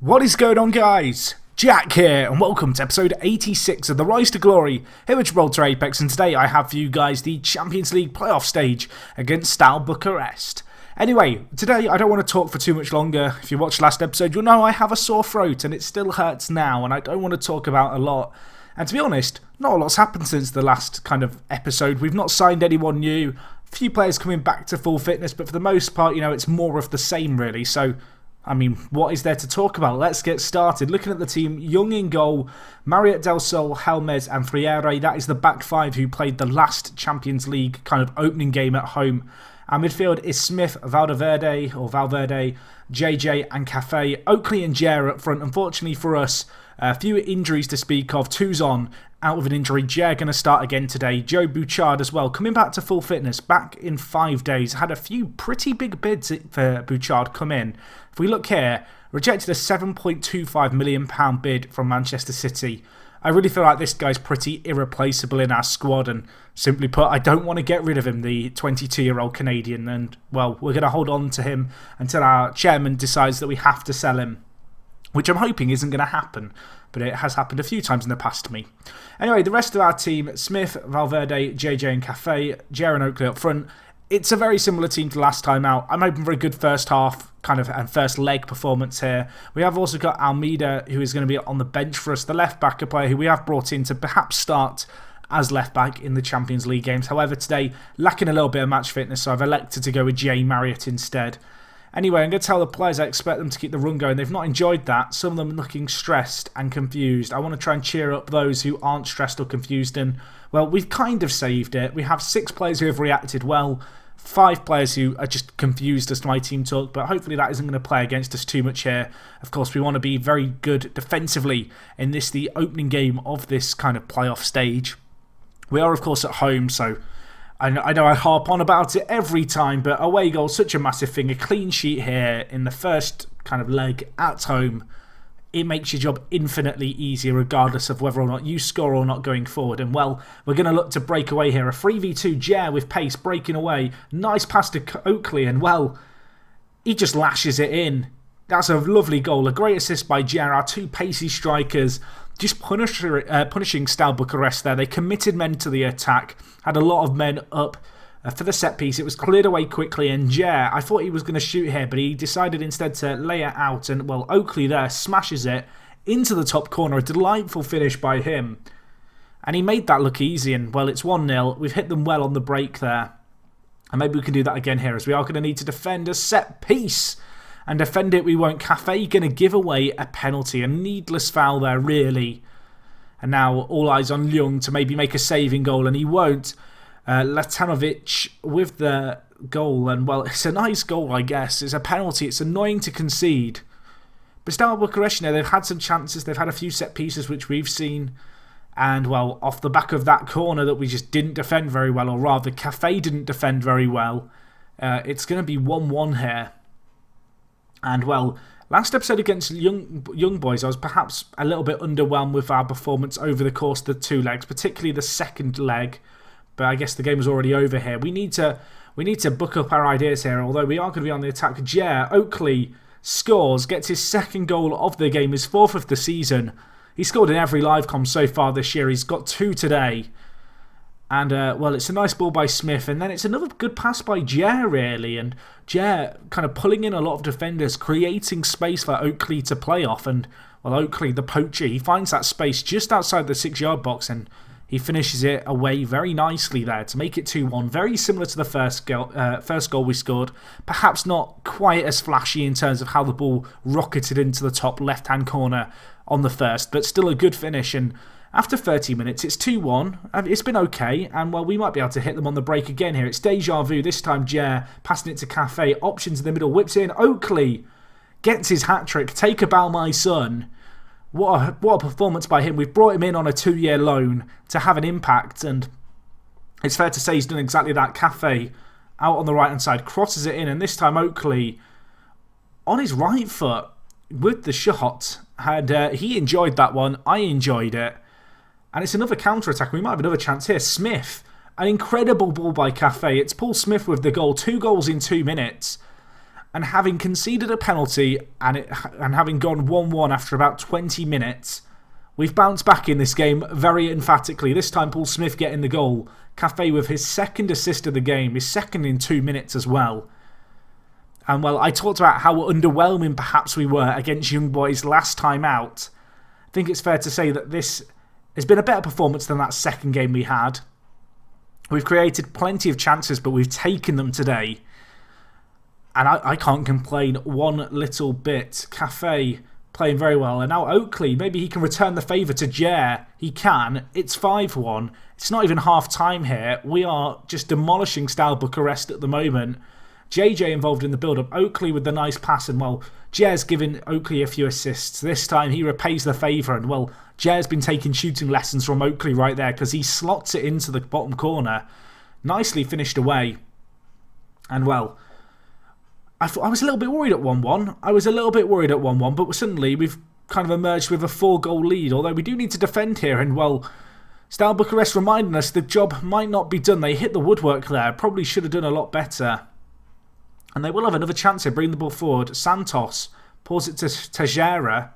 What is going on, guys? Jack here, and welcome to episode 86 of the Rise to Glory here at Gibraltar Apex, and today I have for you guys the Champions League playoff stage against Steaua Bucharest. Anyway, today I don't want to talk for too much longer. If you watched last episode, you'll know I have a sore throat and it still hurts now, and I don't want to talk about a lot. And to be honest, not a lot's happened since the last kind of episode. We've not signed anyone new, a few players coming back to full fitness, but for the most part, you know, it's more of the same really. So I mean, what is there to talk about? Let's get started. Looking at the team, Young in goal, Mariette Del Sol, Helmez and Freire. That is the back five who played the last Champions League kind of opening game at home. Our midfield is Smith, Valverde, JJ and Cafe. Oakley and Jer up front. Unfortunately for us, a few injuries to speak of. Tuzon out with an injury. Jer going to start again today. Joe Bouchard as well, coming back to full fitness, back in 5 days. Had a few pretty big bids for Bouchard come in. If we look here, rejected a £7.25 million bid from Manchester City. I really feel like this guy's pretty irreplaceable in our squad, and simply put, I don't want to get rid of him, the 22-year-old Canadian, and well, we're going to hold on to him until our chairman decides that we have to sell him, which I'm hoping isn't going to happen, but it has happened a few times in the past to me. Anyway, the rest of our team, Smith, Valverde, JJ and Cafe, Jer and Oakley up front. It's a very similar team to last time out. I'm hoping for a good first half kind of and first leg performance here. We have also got Almeida, who is going to be on the bench for us, the left back, a player who we have brought in to perhaps start as left back in the Champions League games. However, today, lacking a little bit of match fitness, so I've elected to go with Jay Marriott instead. Anyway, I'm going to tell the players I expect them to keep the run going. They've not enjoyed that. Some of them looking stressed and confused. I want to try and cheer up those who aren't stressed or confused. And, well, we've kind of saved it. We have 6 players who have reacted well. 5 players who are just confused as to my team talk, but hopefully that isn't going to play against us too much here. Of course, we want to be very good defensively in this, the opening game of this kind of playoff stage. We are, of course, at home, so I know I harp on about it every time, but away goal, such a massive thing. A clean sheet here in the first kind of leg at home. It makes your job infinitely easier regardless of whether or not you score or not going forward. And well, we're going to look to break away here. A 3v2 Jer with pace breaking away. Nice pass to Oakley, and well, he just lashes it in. That's a lovely goal. A great assist by Jer, our 2 pacey strikers. Just punishing Steaua Bucharest there. They committed men to the attack. Had a lot of men up for the set piece. It was cleared away quickly, and Jer, I thought he was going to shoot here, but he decided instead to lay it out, and well, Oakley there smashes it into the top corner. A delightful finish by him, and he made that look easy, and well, it's 1-0. We've hit them well on the break there, and maybe we can do that again here, as we are going to need to defend a set piece, and defend it we won't. Cafe going to give away a penalty, a needless foul there really, and now all eyes on Young to maybe make a saving goal, and he won't. Latanovic with the goal, and well, it's a nice goal, I guess. It's a penalty. It's annoying to concede, but Steaua Bucharest, you know, they've had some chances. They've had a few set pieces which we've seen, and well, off the back of that corner that we just didn't defend very well, or rather Cafe didn't defend very well, it's going to be 1-1 here. And well, last episode against young boys, I was perhaps a little bit underwhelmed with our performance over the course of the 2 legs, particularly the second leg. But I guess the game was already over here. We need to book up our ideas here, although we are going to be on the attack. Jer Oakley scores, gets his 2nd goal of the game, his 4th of the season. He scored in every live com so far this year. He's got 2 today. And, well, it's a nice ball by Smith, and then it's another good pass by Jer, really. And Jer kind of pulling in a lot of defenders, creating space for Oakley to play off. And, well, Oakley, the poacher, he finds that space just outside the 6-yard box, and he finishes it away very nicely there to make it 2-1. Very similar to the first goal we scored. Perhaps not quite as flashy in terms of how the ball rocketed into the top left-hand corner on the first, but still a good finish. And after 30 minutes, it's 2-1. It's been okay, and well, we might be able to hit them on the break again here. It's deja vu. This time, Jer passing it to Cafe. Options in the middle, whips in. Oakley gets his hat-trick. Take a bow, my son. What a performance by him. We've brought him in on a 2-year loan to have an impact, and it's fair to say he's done exactly that. Cafe out on the right-hand side, crosses it in, and this time Oakley on his right foot with the shot. He enjoyed that one. I enjoyed it. And it's another counter-attack. We might have another chance here. Smith, an incredible ball by Cafe. It's Paul Smith with the goal. 2 goals in 2 minutes. And having conceded a penalty and having gone 1-1 after about 20 minutes, we've bounced back in this game very emphatically. This time Paul Smith getting the goal. Cafe with his second assist of the game, his second in 2 minutes as well. And well, I talked about how underwhelming perhaps we were against Young Boys last time out. I think it's fair to say that this has been a better performance than that second game we had. We've created plenty of chances, but we've taken them today. And I can't complain one little bit. Cafe playing very well. And now Oakley, maybe he can return the favour to Jer. He can. It's 5-1. It's not even half time here. We are just demolishing Steaua Bucharest at the moment. JJ involved in the build-up. Oakley with the nice pass. And well, Jer's given Oakley a few assists. This time he repays the favour. And well, Jer's been taking shooting lessons from Oakley right there because he slots it into the bottom corner. Nicely finished away. And well, I was a little bit worried at 1-1. I was a little bit worried at 1-1, but suddenly we've kind of emerged with a 4-goal lead. Although we do need to defend here, and well, Steaua Bucharest reminding us the job might not be done. They hit the woodwork there. Probably should have done a lot better. And they will have another chance here. Bring the ball forward. Santos pulls it to Tejera.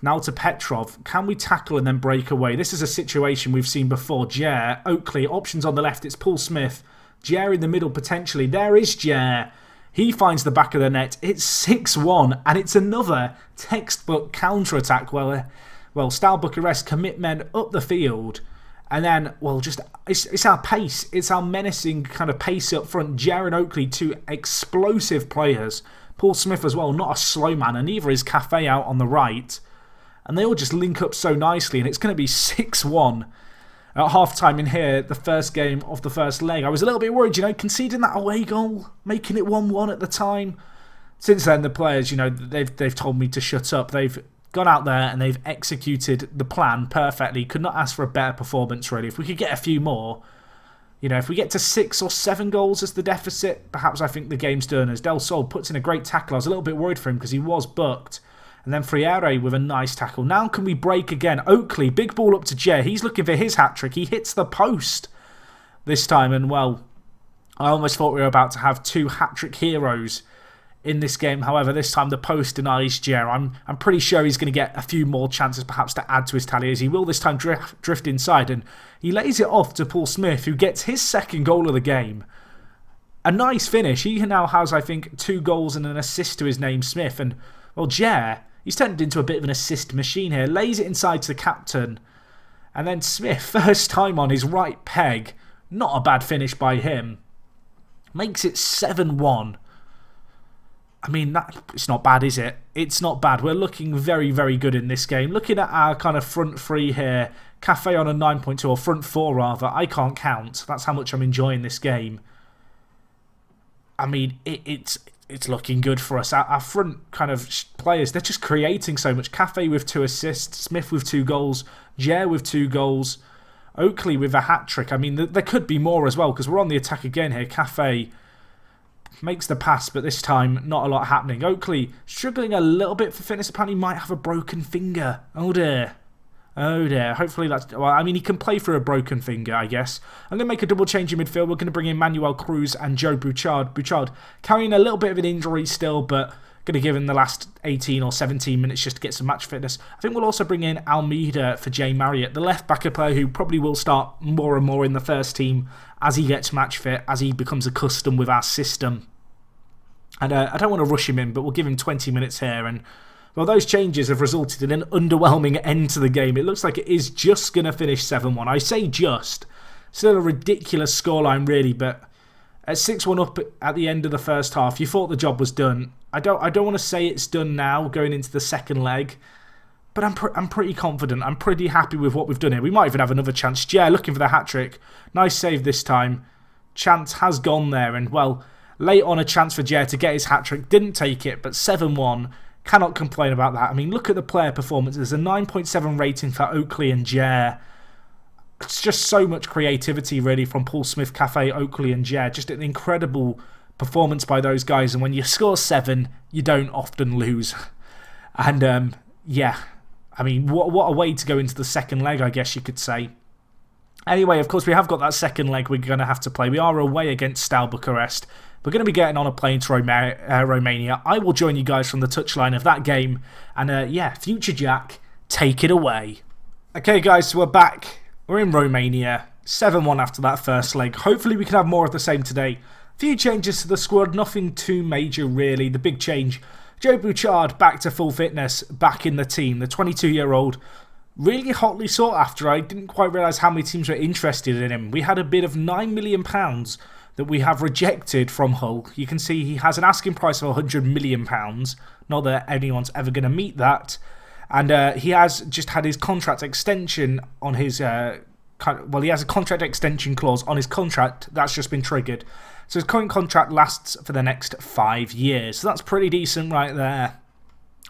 Now to Petrov. Can we tackle and then break away? This is a situation we've seen before. Jer, Oakley, options on the left. It's Paul Smith. Jer in the middle potentially. There is Jer. He finds the back of the net. It's 6-1, and it's another textbook counter-attack. Well, Steaua Bucharest commit men up the field, and then, well, just it's our pace. It's our menacing kind of pace up front. Jer and Oakley, two explosive players. Paul Smith as well, not a slow man, and neither is Cafe out on the right. And they all just link up so nicely, and it's going to be 6-1. At half-time in here, the first game of the first leg. I was a little bit worried, conceding that away goal, making it 1-1 at the time. Since then, the players, they've told me to shut up. They've gone out there and they've executed the plan perfectly. Could not ask for a better performance, really. If we could get a few more, if we get to 6 or 7 goals as the deficit, perhaps I think the game's done. As Del Sol puts in a great tackle. I was a little bit worried for him because he was booked. And then Freire with a nice tackle. Now can we break again? Oakley, big ball up to Jer. He's looking for his hat-trick. He hits the post this time. And, well, I almost thought we were about to have 2 hat-trick heroes in this game. However, this time the post denies Jer. I'm pretty sure he's going to get a few more chances perhaps to add to his tally, as he will this time drift inside. And he lays it off to Paul Smith, who gets his second goal of the game. A nice finish. He now has, I think, 2 goals and an assist to his name, Smith. And, well, Jer, he's turned into a bit of an assist machine here. Lays it inside to the captain. And then Smith, first time on his right peg. Not a bad finish by him. Makes it 7-1. I mean, it's not bad, is it? It's not bad. We're looking very, very good in this game. Looking at our kind of front 3 here. Cafe on a 9.2, or front 4 rather. I can't count. That's how much I'm enjoying this game. I mean, it's looking good for us. Our front kind of players, they're just creating so much. Cafe with 2 assists, Smith with 2 goals, Jer with 2 goals, Oakley with a hat-trick. I mean, there could be more as well because we're on the attack again here. Cafe makes the pass, but this time not a lot happening. Oakley struggling a little bit for fitness. Apparently might have a broken finger. Oh dear. Oh dear. Hopefully that's... Well, I mean, he can play for a broken finger, I guess. I'm going to make a double change in midfield. We're going to bring in Manuel Cruz and Joe Bouchard. Bouchard carrying a little bit of an injury still, but going to give him the last 18 or 17 minutes just to get some match fitness. I think we'll also bring in Almeida for Jay Marriott, the left-backer player who probably will start more and more in the first team as he gets match fit, as he becomes accustomed with our system. And I don't want to rush him in, but we'll give him 20 minutes here. And, well, those changes have resulted in an underwhelming end to the game. It looks like it is just going to finish 7-1. I say just. Still a ridiculous scoreline, really, but at 6-1 up at the end of the first half, you thought the job was done. I don't want to say it's done now, going into the second leg, but I'm pretty confident. I'm pretty happy with what we've done here. We might even have another chance. Yeah, looking for the hat-trick. Nice save this time. Chance has gone there, and, well, late on a chance for Jer to get his hat-trick. Didn't take it, but 7-1. Cannot complain about that. I mean, look at the player performances. A 9.7 rating for Oakley and Jer. It's just so much creativity, really, from Paul Smith, Cafe, Oakley and Jer. Just an incredible performance by those guys. And when you score 7, you don't often lose. And, yeah, I mean, what a way to go into the second leg, I guess you could say. Anyway, of course, we have got that second leg we're going to have to play. We are away against Steaua Bucharest. We're going to be getting on a plane to Romania. I will join you guys from the touchline of that game. And yeah, Future Jack, take it away. Okay, guys, so we're back. We're in Romania. 7-1 after that first leg. Hopefully we can have more of the same today. A few changes to the squad, nothing too major really. The big change, Joe Bouchard back to full fitness, back in the team. The 22-year-old, really hotly sought after. I didn't quite realise how many teams were interested in him. We had a bid of £9 million that we have rejected from Hull. You can see he has an asking price of £100 million. Not that anyone's ever going to meet that. And he has just had his contract extension on his... well, he has a contract extension clause on his contract. That's just been triggered. So his current contract lasts for the next 5 years. So that's pretty decent right there.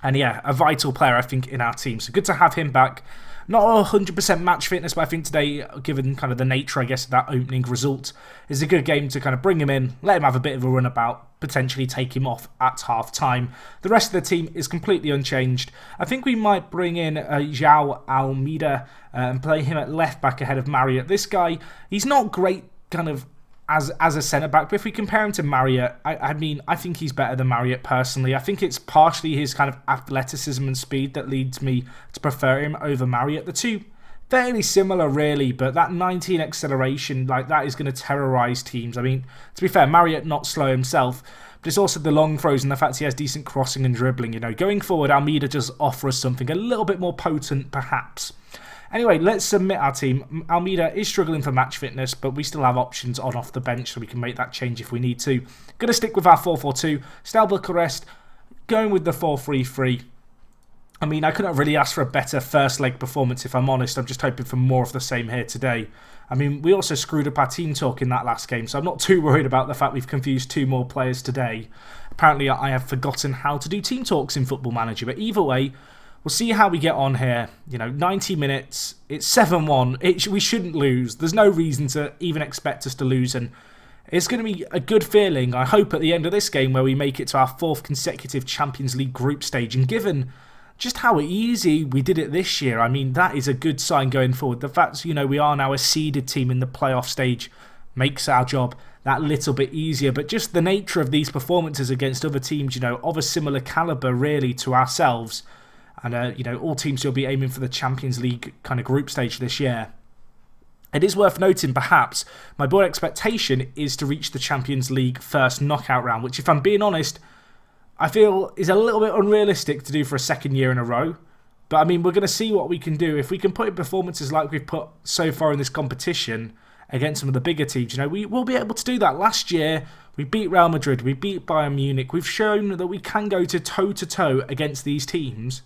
And yeah, a vital player, I think, in our team. So good to have him back. Not 100% match fitness, but I think today, given kind of the nature, I guess, of that opening result, is a good game to kind of bring him in, let him have a bit of a run about, potentially take him off at half-time. The rest of the team is completely unchanged. I think we might bring in João Almeida and play him at left-back ahead of Marriott. This guy, he's not great kind of as a centre-back, but if we compare him to Marriott, I mean, I think he's better than Marriott personally. I think it's partially his kind of athleticism and speed that leads me to prefer him over Marriott. The two, fairly similar really, but that 19 acceleration, like that is going to terrorise teams. I mean, to be fair, Marriott not slow himself, but it's also the long throws and the fact he has decent crossing and dribbling. You know, going forward, Almeida does offer us something a little bit more potent, perhaps. Anyway, let's submit our team. Almeida is struggling for match fitness, but we still have options on off the bench, so we can make that change if we need to. Going to stick with our 4-4-2. Steaua Bucharest, going with the 4-3-3. I mean, I couldn't really ask for a better first leg performance, if I'm honest. I'm just hoping for more of the same here today. I mean, we also screwed up our team talk in that last game, so I'm not too worried about the fact we've confused 2 more players today. Apparently, I have forgotten how to do team talks in Football Manager, but either way, we'll see how we get on here. You know, 90 minutes, it's 7-1. We shouldn't lose. There's no reason to even expect us to lose, and it's going to be a good feeling, I hope, at the end of this game where we make it to our 4th consecutive Champions League group stage. And given just how easy we did it this year, I mean, that is a good sign going forward. The fact, you know, we are now a seeded team in the playoff stage makes our job that little bit easier. But just the nature of these performances against other teams, you know, of a similar calibre really to ourselves, and, you know, all teams will be aiming for the Champions League kind of group stage this year. It is worth noting, perhaps, my board expectation is to reach the Champions League first knockout round, which, if I'm being honest, I feel is a little bit unrealistic to do for a second year in a row. But, I mean, we're going to see what we can do. If we can put in performances like we've put so far in this competition against some of the bigger teams, you know, we will be able to do that. Last year, we beat Real Madrid, we beat Bayern Munich. We've shown that we can go to toe-to-toe against these teams.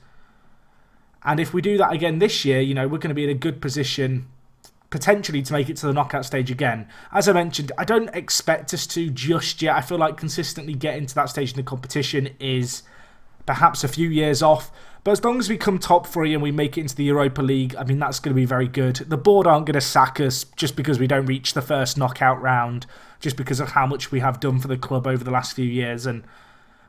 And if we do that again this year, you know, we're going to be in a good position potentially to make it to the knockout stage again. As I mentioned, I don't expect us to just yet. I feel like consistently getting to that stage in the competition is perhaps a few years off. But as long as we come top 3 and we make it into the Europa League, I mean, that's going to be very good. The board aren't going to sack us just because we don't reach the first knockout round, just because of how much we have done for the club over the last few years. And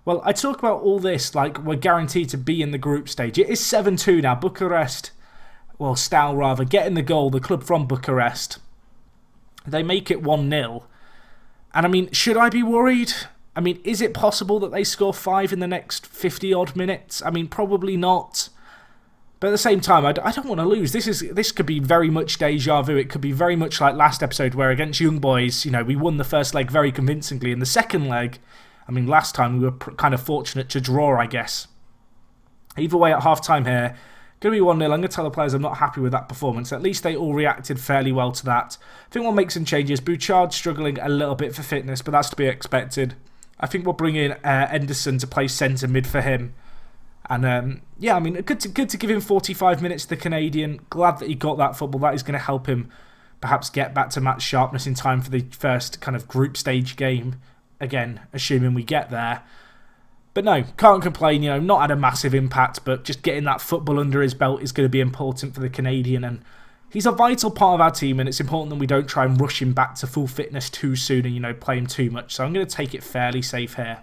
well, I talk about all this like we're guaranteed to be in the group stage. It is 7-2 now. Bucharest, well, Steaua rather, getting the goal, the club from Bucharest. They make it 1-0. And I mean, should I be worried? I mean, is it possible that they score 5 in the next 50-odd minutes? I mean, probably not. But at the same time, I don't want to lose. This could be very much deja vu. It could be very much like last episode where against Young Boys, you know, we won the first leg very convincingly. In the second leg, I mean, last time we were kind of fortunate to draw, I guess. Either way, at half-time here, going to be 1-0. I'm going to tell the players I'm not happy with that performance. At least they all reacted fairly well to that. I think we'll make some changes. Bouchard struggling a little bit for fitness, but that's to be expected. I think we'll bring in Henderson to play centre mid for him. And yeah, I mean, good to give him 45 minutes, the Canadian. Glad that he got that football. That is going to help him perhaps get back to match sharpness in time for the first kind of group stage game. Again, assuming we get there. But no, can't complain, you know, not had a massive impact, but just getting that football under his belt is going to be important for the Canadian. And he's a vital part of our team, and it's important that we don't try and rush him back to full fitness too soon and, you know, play him too much. So I'm going to take it fairly safe here.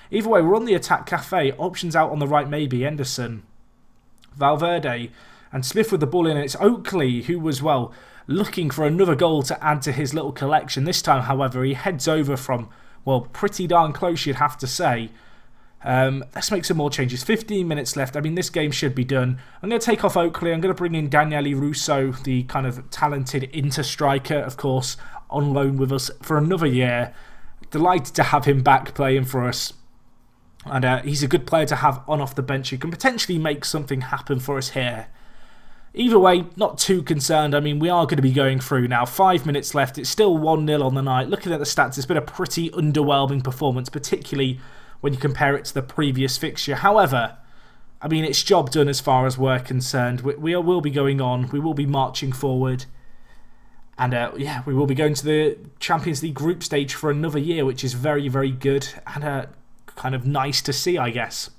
Either way, we're on the attack cafe. Options out on the right, maybe. Henderson, Valverde, and Smith with the ball in. And it's Oakley, who was, well, looking for another goal to add to his little collection. This time, however, he heads over from, well, pretty darn close, you'd have to say. Let's make some more changes. 15 minutes left. I mean, this game should be done. I'm going to take off Oakley. I'm going to bring in Daniele Russo, the kind of talented inter-striker, of course, on loan with us for another year. Delighted to have him back playing for us. And he's a good player to have on off the bench who can potentially make something happen for us here. Either way, not too concerned. I mean, we are going to be going through now. 5 minutes left. It's still 1-0 on the night. Looking at the stats, it's been a pretty underwhelming performance, particularly when you compare it to the previous fixture. However, I mean, it's job done as far as we're concerned. We will be going on. We will be marching forward. And yeah, we will be going to the Champions League group stage for another year, which is very, very good and kind of nice to see, I guess.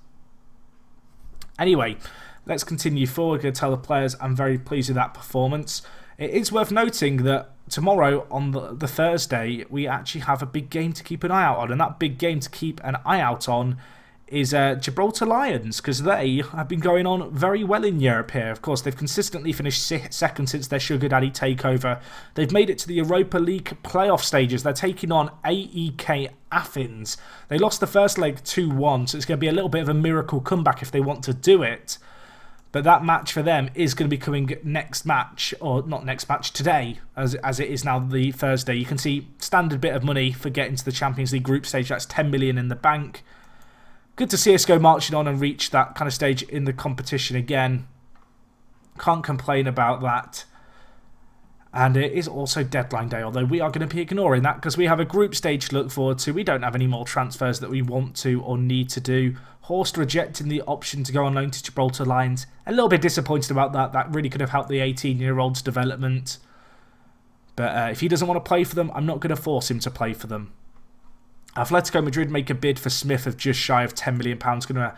Anyway, let's continue forward. I'm going to tell the players I'm very pleased with that performance. It is worth noting that tomorrow, on the Thursday, we actually have a big game to keep an eye out on. And that big game to keep an eye out on is Gibraltar Lions, because they have been going on very well in Europe here. Of course, they've consistently finished second since their Sugar Daddy takeover. They've made it to the Europa League playoff stages. They're taking on AEK Athens. They lost the first leg 2-1, so it's going to be a little bit of a miracle comeback if they want to do it. But that match for them is going to be coming next match, or not next match, today, as it is now the Thursday. You can see standard bit of money for getting to the Champions League group stage. That's 10 million in the bank. Good to see us go marching on and reach that kind of stage in the competition again. Can't complain about that. And it is also deadline day, although we are going to be ignoring that because we have a group stage to look forward to. We don't have any more transfers that we want to or need to do. Horst rejecting the option to go on loan to Gibraltar Lions. A little bit disappointed about that. That really could have helped the 18-year-old's development. But if he doesn't want to play for them, I'm not going to force him to play for them. Atletico Madrid make a bid for Smith of just shy of £10 million. Going to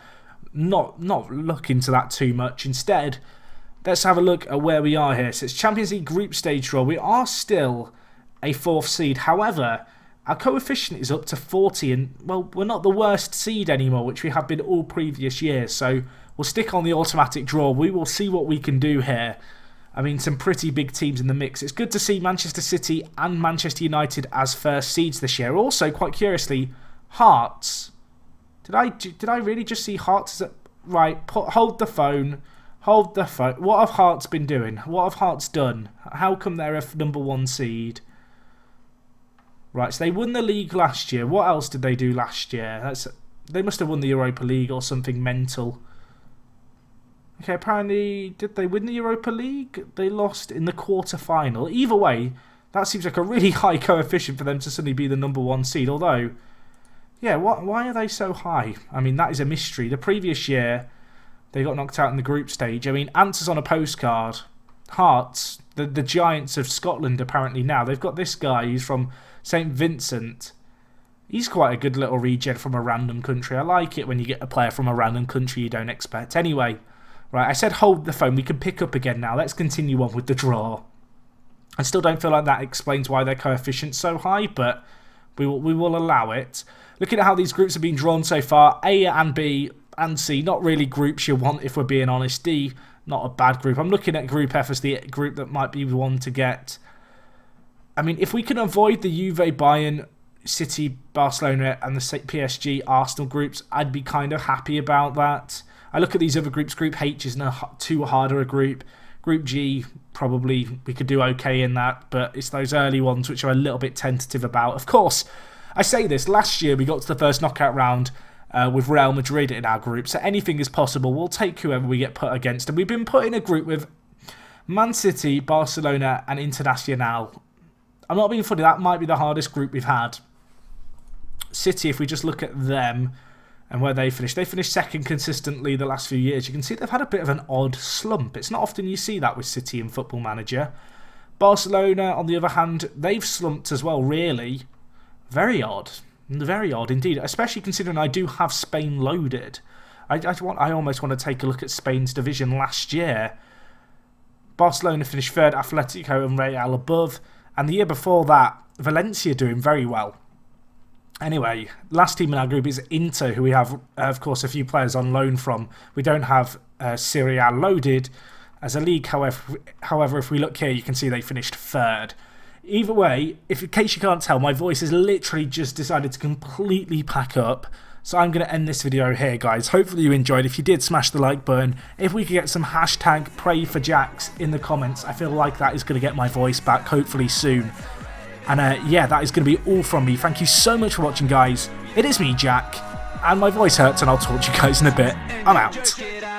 not look into that too much. Instead, let's have a look at where we are here. So it's Champions League group stage draw. We are still a 4th seed. However, our coefficient is up to 40. And, well, we're not the worst seed anymore, which we have been all previous years. So we'll stick on the automatic draw. We will see what we can do here. I mean, some pretty big teams in the mix. It's good to see Manchester City and Manchester United as first seeds this year. Also, quite curiously, Hearts. Did I really just see Hearts? Right, hold the phone. Hold the phone. What have Hearts been doing? What have Hearts done? How come they're a #1 seed? Right, so they won the league last year. What else did they do last year? They must have won the Europa League or something mental. Okay, apparently, did they win the Europa League? They lost in the quarter-final. Either way, that seems like a really high coefficient for them to suddenly be the #1 seed. Although, yeah, why are they so high? I mean, that is a mystery. The previous year, they got knocked out in the group stage. I mean, answers on a postcard. Hearts, the giants of Scotland, apparently now. They've got this guy who's from St. Vincent. He's quite a good little regen from a random country. I like it when you get a player from a random country you don't expect. Anyway, right, I said hold the phone. We can pick up again now. Let's continue on with the draw. I still don't feel like that explains why their coefficient's so high, but we will allow it. Looking at how these groups have been drawn so far, A and B and C, not really groups you want if we're being honest. D, not a bad group. I'm looking at Group F as the group that might be one to get. I mean, if we can avoid the Juve, Bayern, City, Barcelona and the PSG, Arsenal groups, I'd be kind of happy about that. I look at these other groups. Group H is not too harder a group. Group G, probably we could do okay in that, but it's those early ones which are a little bit tentative about. Of course, I say this, last year we got to the first knockout round with Real Madrid in our group, so anything is possible. We'll take whoever we get put against, and we've been put in a group with Man City, Barcelona and Internacional. I'm not being funny, that might be the hardest group we've had. City, if we just look at them and where they finished second consistently the last few years. You can see they've had a bit of an odd slump. It's not often you see that with City in Football Manager. Barcelona, on the other hand, they've slumped as well, really. Very odd. Very odd indeed, especially considering I do have Spain loaded. I almost want to take a look at Spain's division last year. Barcelona finished third, Atletico and Real above. And the year before that, Valencia doing very well. Anyway, last team in our group is Inter, who we have, of course, a few players on loan from. We don't have Syria loaded. As a league, however, if we look here, you can see they finished 3rd. Either way, in case you can't tell, my voice has literally just decided to completely pack up. So I'm going to end this video here, guys. Hopefully you enjoyed. If you did, smash the like button. If we could get some hashtag #PrayForJax in the comments, I feel like that is going to get my voice back hopefully soon. And yeah, that is going to be all from me. Thank you so much for watching, guys. It is me, Jack, and my voice hurts, and I'll talk to you guys in a bit. I'm out.